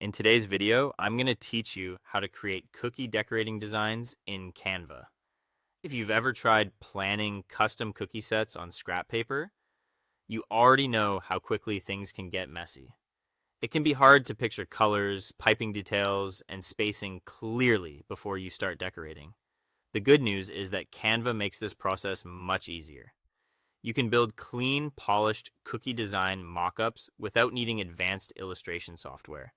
In today's video, I'm going to teach you how to create cookie decorating designs in Canva. If you've ever tried planning custom cookie sets on scrap paper, you already know how quickly things can get messy. It can be hard to picture colors, piping details, and spacing clearly before you start decorating. The good news is that Canva makes this process much easier. You can build clean, polished cookie design mockups without needing advanced illustration software.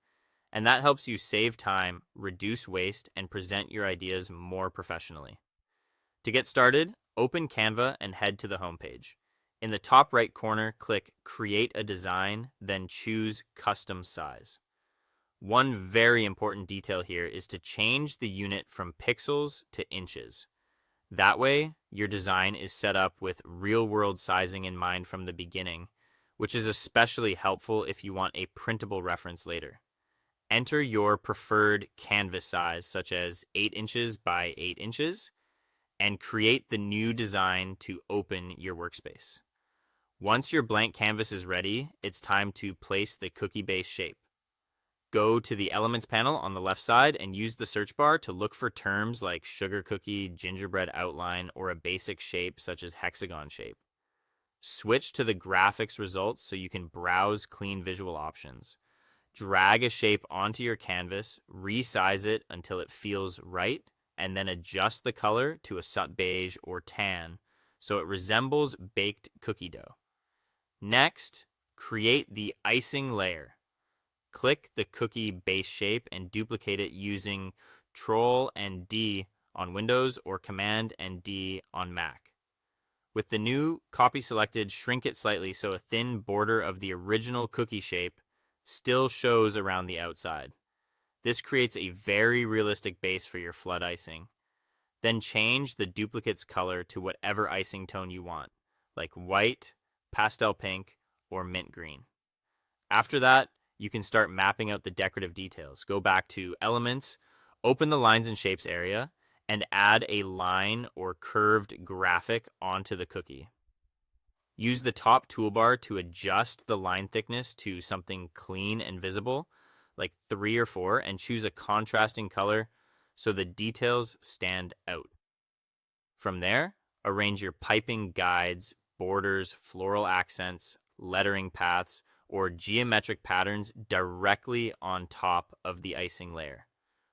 And that helps you save time, reduce waste, and present your ideas more professionally. To get started, open Canva and head to the homepage. In the top right corner, click Create a Design, then choose Custom Size. One very important detail here is to change the unit from pixels to inches. That way, your design is set up with real-world sizing in mind from the beginning, which is especially helpful if you want a printable reference later. Enter your preferred canvas size, such as 8 inches by 8 inches, and create the new design to open your workspace. Once your blank canvas is ready, it's time to place the cookie base shape. Go to the Elements panel on the left side and use the search bar to look for terms like sugar cookie, gingerbread outline, or a basic shape such as hexagon shape. Switch to the graphics results so you can browse clean visual options. Drag a shape onto your canvas, resize it until it feels right, and then adjust the color to a sut beige or tan so it resembles baked cookie dough. Next, create the icing layer. Click the cookie base shape and duplicate it using Ctrl and D on Windows or Command and D on Mac. With the new copy selected, shrink it slightly so a thin border of the original cookie shape still shows around the outside. This creates a very realistic base for your flood icing. Then change the duplicate's color to whatever icing tone you want, like white, pastel pink, or mint green. After that, you can start mapping out the decorative details. Go back to Elements, open the Lines and Shapes area, and add a line or curved graphic onto the cookie. Use the top toolbar to adjust the line thickness to something clean and visible, like 3 or 4, and choose a contrasting color so the details stand out. From there, arrange your piping guides, borders, floral accents, lettering paths, or geometric patterns directly on top of the icing layer.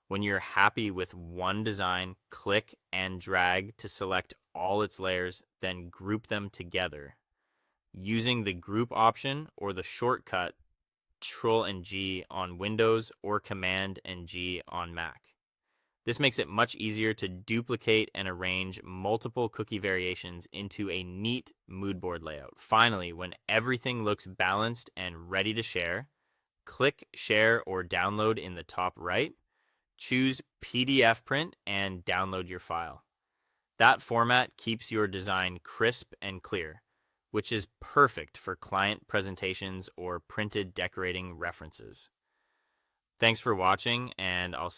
When you're happy with one design, click and drag to select all its layers, then group them together. Using the group option or the shortcut Ctrl and G on Windows or Command and G on Mac. This makes it much easier to duplicate and arrange multiple cookie variations into a neat mood board layout. Finally, when everything looks balanced and ready to share, click Share or Download in the top right. Choose PDF print and download your file. That format keeps your design crisp and clear, which is perfect for client presentations or printed decorating references. Thanks for watching, and I'll see you